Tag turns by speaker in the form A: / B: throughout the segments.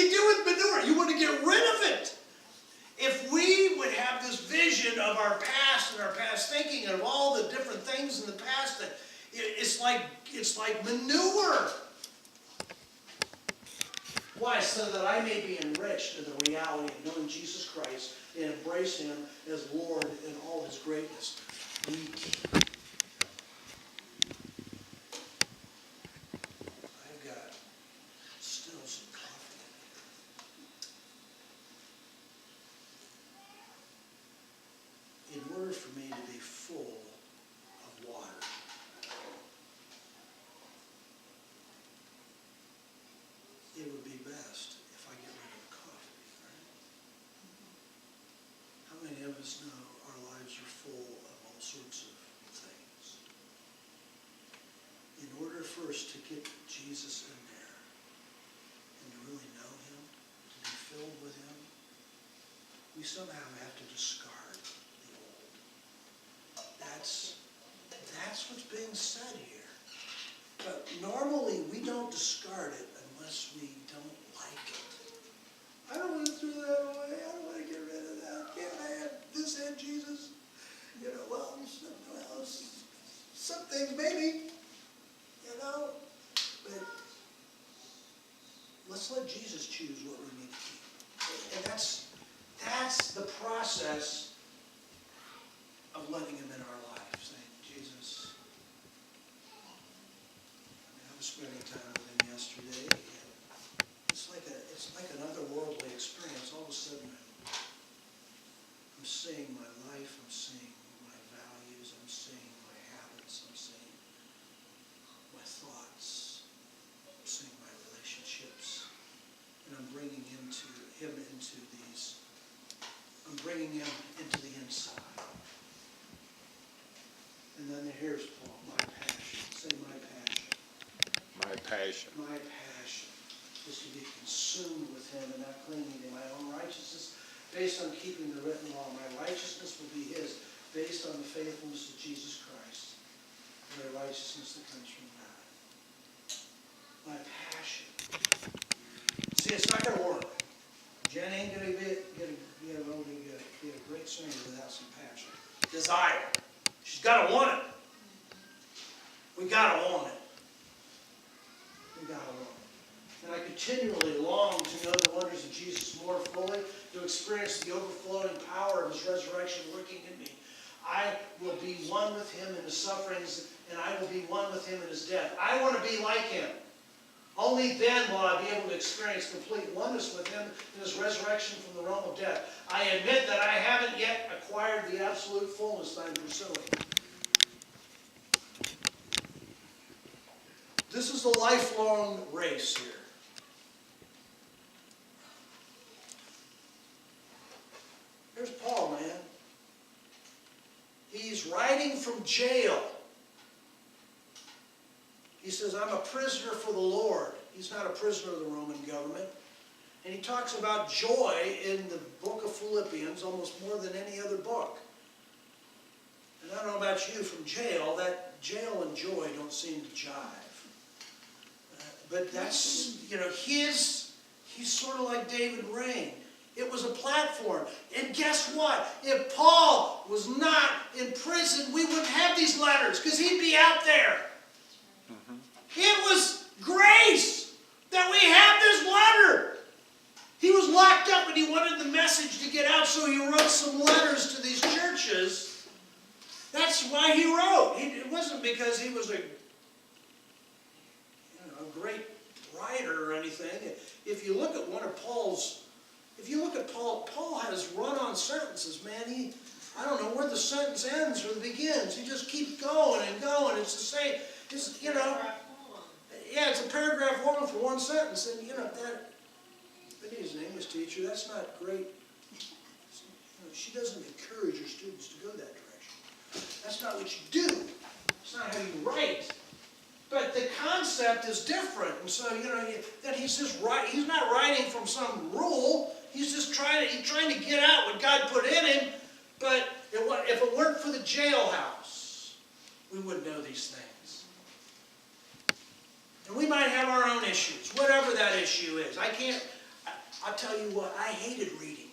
A: you do with manure? You want to get rid of it. If we would have this vision of our past and our past thinking and of all the different things in the past, that it's like manure. Why? So that I may be enriched in the reality of knowing Jesus Christ and embrace Him as Lord in all His greatness. I've got still some coffee in here. In order for me to be full of water, it would be best if I get rid of the coffee, right? How many of us know our lives are full of all sorts of things? In order for us to get Jesus in there and to really know Him, to be filled with Him, we somehow have to discard the old. That's what's being said here. But normally we don't discard it unless we don't like it. I don't want to throw that away. I don't want to get rid of that. Can't I have this and Jesus? You know, well, some things maybe, you know. But let's let Jesus choose what we need to keep. And that's the process of letting Him in our life, saying, Jesus. I was spending time with Him yesterday, and it's like an otherworldly experience. All of a sudden, I'm seeing my life, I'm seeing my values, I'm seeing my habits, I'm seeing my thoughts, I'm seeing my relationships, and I'm bringing Him into these. I'm bringing Him into the inside. And then here's Paul, my passion. Say my passion.
B: My passion.
A: My passion is to be consumed with Him and not clinging to my own righteousness based on keeping the written law. My righteousness will be His based on the faithfulness of Jesus Christ and the righteousness that comes from God. My passion. See, it's not going to work. Jen ain't going to be a great singer without some passion. Desire. She's got to want it. We got to want it. We got to want it. And I continually long to know the wonders of Jesus more fully, to experience the overflowing power of His resurrection working in me. I will be one with Him in His sufferings, and I will be one with Him in His death. I want to be like Him. Only then will I be able to experience complete oneness with Him in His resurrection from the realm of death. I admit that I haven't yet acquired the absolute fullness that I'm pursuing. This is the lifelong race here. Here's Paul, man. He's writing from jail. He says, I'm a prisoner for the Lord. He's not a prisoner of the Roman government. And he talks about joy in the book of Philippians almost more than any other book. And I don't know about you, from jail, that jail and joy don't seem to jive. But that's, he's sort of like David Rain. It was a platform. And guess what? If Paul was not in prison, we wouldn't have these letters because he'd be out there. Mm-hmm. It was grace that we have this letter. He was locked up and he wanted the message to get out, so he wrote some letters to these churches. That's why he wrote. It wasn't because he was a great writer or anything. If you look at Paul has run-on sentences, man. I don't know where the sentence ends or begins. He just keeps going and going. It's the same. It's a paragraph long for one sentence, and but he's an English teacher. That's not great. She doesn't encourage her students to go that direction. That's not what you do. It's not how you write. But the concept is different, and so that he's not writing from some rule. He's just trying to get out what God put in him. But if it weren't for the jailhouse, we wouldn't know these things. And we might have our own issues, whatever that issue is. I'll tell you what, I hated reading.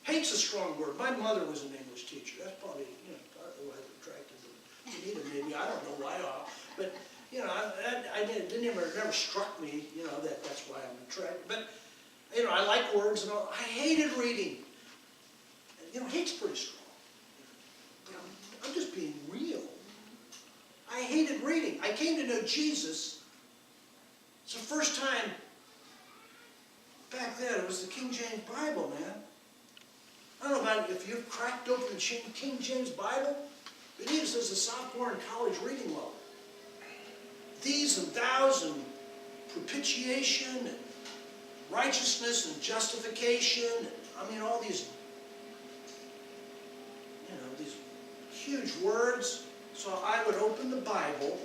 A: Hate's a strong word. My mother was an English teacher. That's probably, partly why I was attracted to Anita, maybe. I don't know why. But, it never struck me, that's why I'm attracted. But, I like words and all. I hated reading. Hate's pretty strong. But I'm just being real. I hated reading. I came to know Jesus. It's the first time back then. It was the King James Bible, man. I don't know about if you've cracked open the King James Bible. It even says a sophomore in college reading level. These and thous and propitiation and righteousness and justification. And, all these, these huge words. So I would open the Bible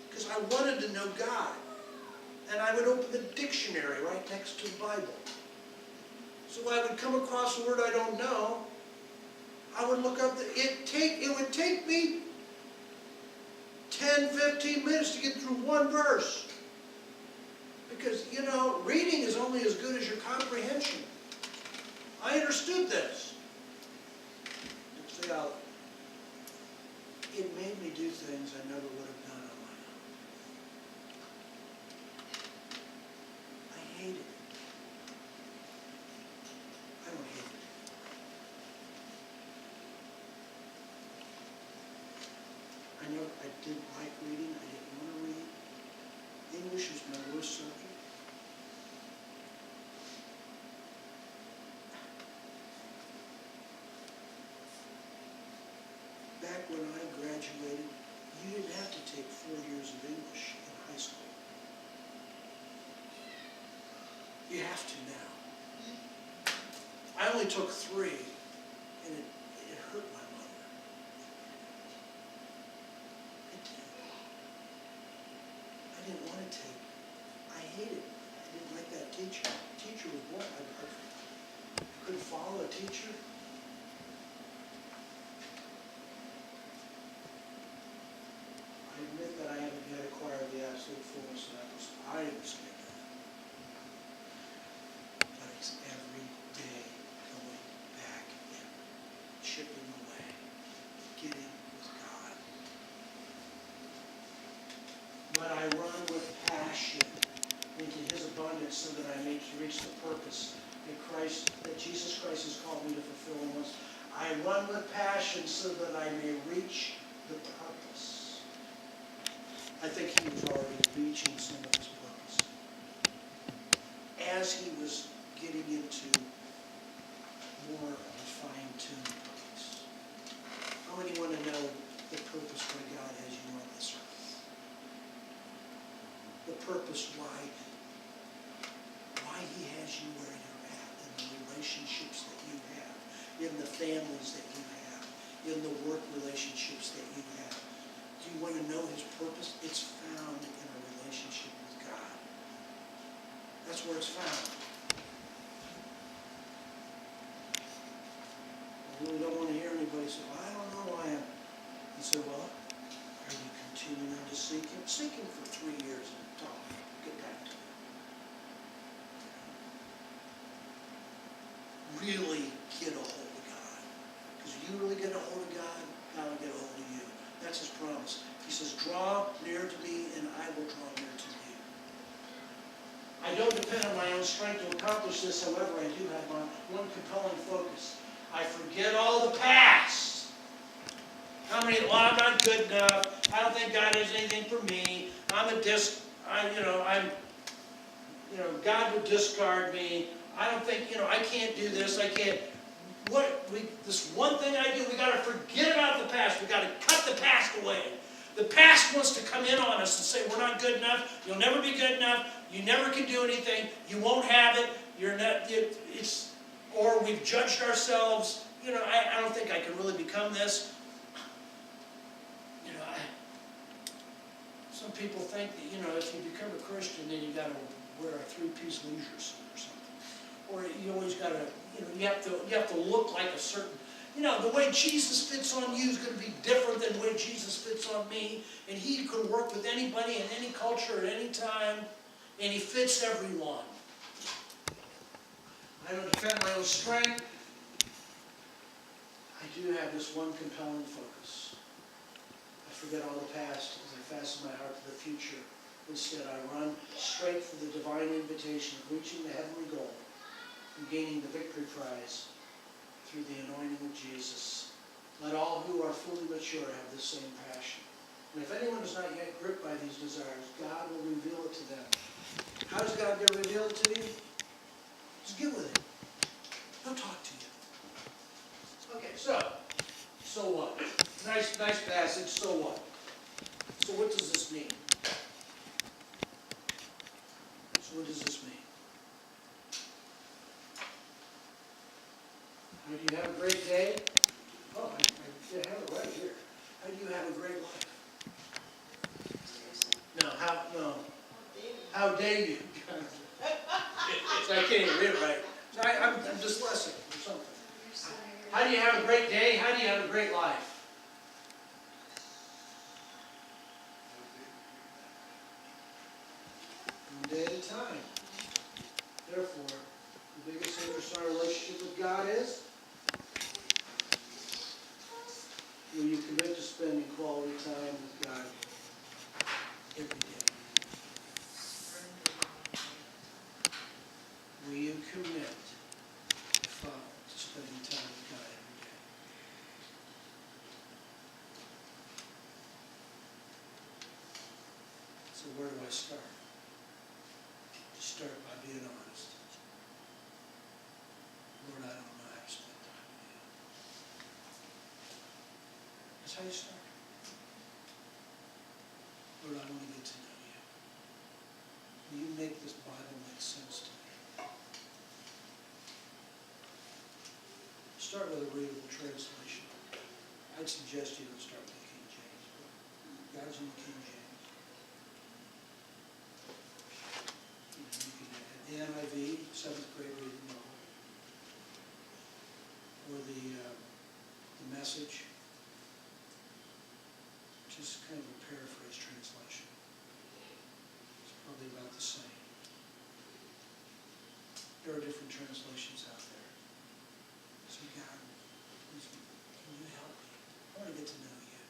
A: because I wanted to know God. And I would open the dictionary right next to the Bible. So I would come across a word I don't know. I would look up. It would take me 10, 15 minutes to get through one verse. Because, reading is only as good as your comprehension. I understood this. It made me do things I never would have done on my own. I hate it. I don't hate it. I didn't like reading. I didn't want to read. English was my worst subject. Back when I graduated, you didn't have to take 4 years of English in high school. You have to now. I only took 3, and it hurt my mother. It did. I didn't want to take. I hated it. I didn't like that teacher. The teacher was boring. I couldn't follow a teacher. I admit that I haven't yet acquired the absolute fullness of that. I understand that. But it's every day going back and chipping away, getting with God. But I run with passion into His abundance so that I may reach the purpose that Jesus Christ has called me to fulfill in us. I run with passion so that I may reach the purpose. I think he was already reaching some of his purpose. As he was getting into more of a fine-tuned purpose. How many want to know the purpose why God has you on this earth? The purpose why He has you where you're at, in the relationships that you have, in the families that you have, in the work relationships that you have. Do you want to know His purpose? It's found in a relationship with God. That's where it's found. I really don't want to hear anybody say, well, I don't know why I'm. He said, well, are you continuing to seek Him? Seek Him for 3 years and talk. Get back to Him. Really get a hold of God. Because if you really get a hold of God, God will get a hold of you. That's His promise. He says, draw near to me and I will draw near to you. I don't depend on my own strength to accomplish this. However, I do have one compelling focus. I forget all the past. How many, well, I'm not good enough. I don't think God has anything for me. God would discard me. I don't think, I can't do this. I can't. This one thing I do, we got to forget about the past. We got to cut the past away. The past wants to come in on us and say, we're not good enough. You'll never be good enough. You never can do anything. You won't have it. You're not. Or we've judged ourselves. I don't think I can really become this. Some people think that, if you become a Christian, then you got to wear a 3-piece leisure suit or something. Or you always got to, you have to look like a certain, the way Jesus fits on you is going to be different than the way Jesus fits on me. And He could work with anybody in any culture at any time. and He fits everyone. I don't defend my own strength. I do have this one compelling focus. I forget all the past as I fasten my heart to the future. Instead, I run straight for the divine invitation of reaching the heavenly goal and gaining the victory prize through the anointing of Jesus. Let all who are fully mature have the same passion. And if anyone is not yet gripped by these desires, God will reveal it to them. How does God get revealed to you? Just get with it. He'll talk to you. Okay, so what? Nice passage, so what? So what does this mean? So what does this mean? How do you have a great day? Oh, I have it right here. How do you have a great life? No, how dare you? So I can't even read it right. So I'm dyslexic or something. How do you have a great day? How do you have a great life? One day at a time. Therefore, the biggest interest in our relationship with God is, will you commit to spending quality time with God every day? Will you commit to spending time with God every day? So where do I start? Start by being honest. Lord, I don't know how to spend time with you. That's how you start. Lord, I want to get to know you. Will you make this Bible make sense to me? Start with a readable translation. I'd suggest you don't start with the King James. God's in the King James. You can add the NIV, 7th grade reading level, or the Message, which is kind of a paraphrase translation. It's probably about the same. There are different translations out there. So God, please, can you help me? I want to get to know you.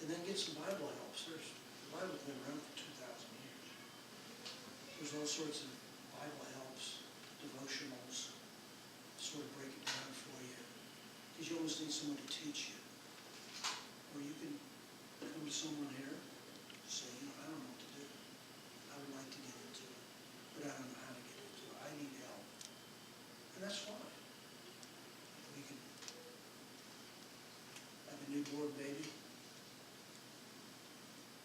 A: And then get some Bible helps. The Bible's been around for 2,000 years. There's all sorts of Bible helps, devotionals, sort of break it down for you. Because you always need someone to teach you. Or you can come to someone here and say, I don't know what to do. I would like to get into it, but I don't know how to get into it. I need help. And that's fine. We can have a newborn baby.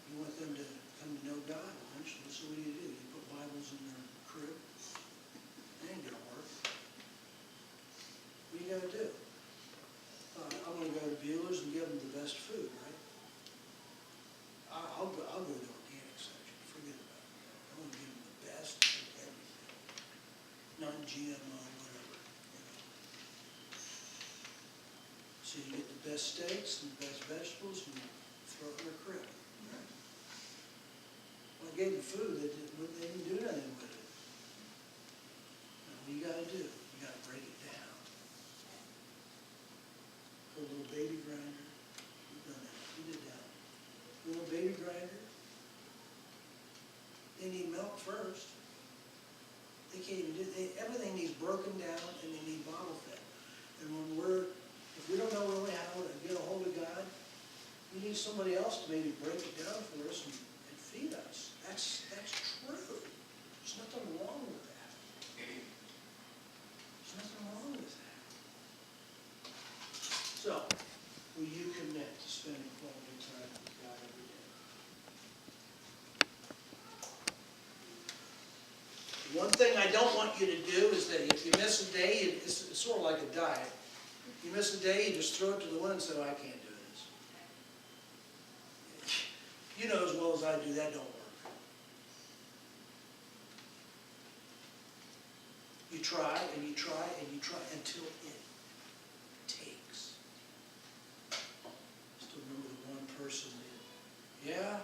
A: You want them to come to know God eventually, so what do? You put Bibles in their crib. That ain't going to work. What do you got to do? I'm going to go to Bueller's and give them the best food, right? I'll go to the organic section. Forget about it. I'm going to give them the best of everything. Non-GMO, whatever. So you get the best steaks and the best vegetables and you throw it in their crib. Right? Well, I gave them food. They didn't do nothing with it. Now, what you got to do? You got to break it down. Put a little baby grinder. You've done that. You did that. A little baby grinder. They need milk first. They can't even do it. Everything needs broken down and they need bottle fed. And if we don't know really how to get a hold of God, we need somebody else to maybe break it down for us and feed us. That's true. There's nothing wrong with that. There's nothing wrong with that. So, will you commit to spending quality time with God every day? One thing I don't want you to do is that if you miss a day, it's sort of like a diet. You miss a day, you just throw it to the wind and say, I can't do this. You know as well as I do, that don't work. You try and you try and you try until it takes. I still remember the one person that,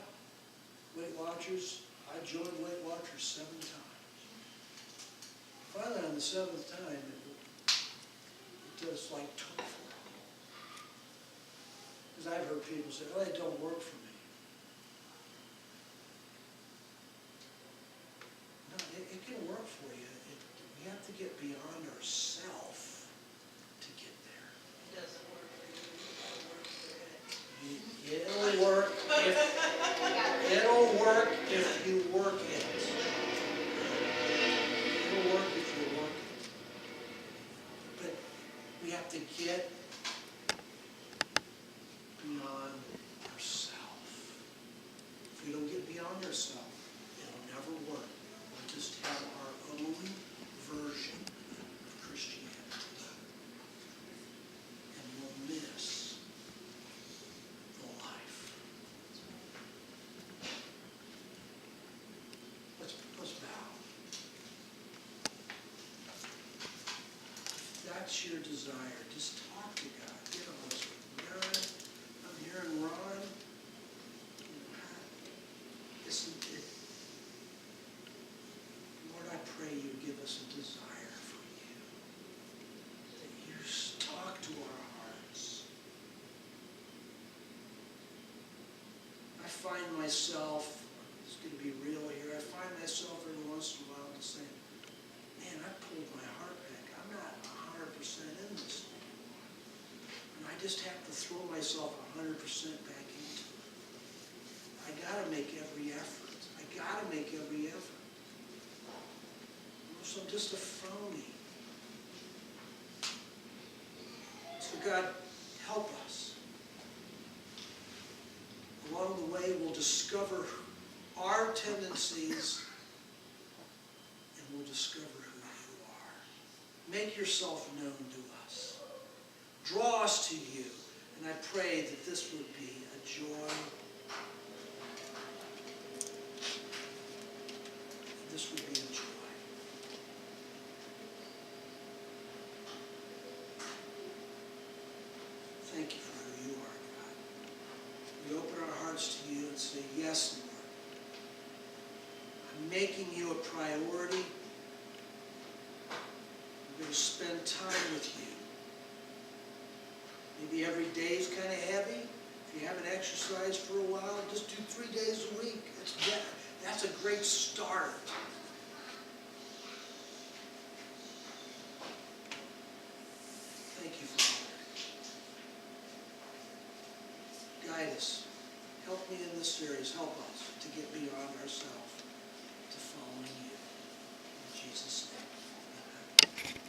A: Weight Watchers, I joined Weight Watchers 7 times. Finally, on the 7th time, it does like took for me. Because I've heard people say, oh, it don't work for me. No, it can work for you. We have to get beyond ourselves to get there.
C: It doesn't work for you, it
A: It'll work if you work it. It'll work if you work it. But we have to get beyond ourselves. If we don't get beyond ourselves, it'll never work. We'll just have our own version of Christianity. And we'll miss the life. Let's bow. If that's your desire, just talk to God. Get honest with him. God, I'm hearing Ron. Listen, Lord, I pray you give us a desire for you. That you talk to our hearts. I find myself, it's going to be real here, I find myself every once in a while to say, man, I pulled my heart back. I'm not 100% in this anymore. And I just have to throw myself 100% back into it. I got to make every effort. I got to make every effort. So I'm just a phony. So God, help us. Along the way, we'll discover our tendencies and we'll discover who you are. Make yourself known to us. Draw us to you. And I pray that this would be a joy. This would be a joy. Thank you for who you are, God. We open our hearts to you and say, yes, Lord. I'm making you a priority. I'm going to spend time with you. Maybe every day is kind of heavy. If you haven't exercised for a while, just do 3 days a week. That's a great start. Thank you, Father. Guide us. Help me in this series. Help us to get beyond ourselves.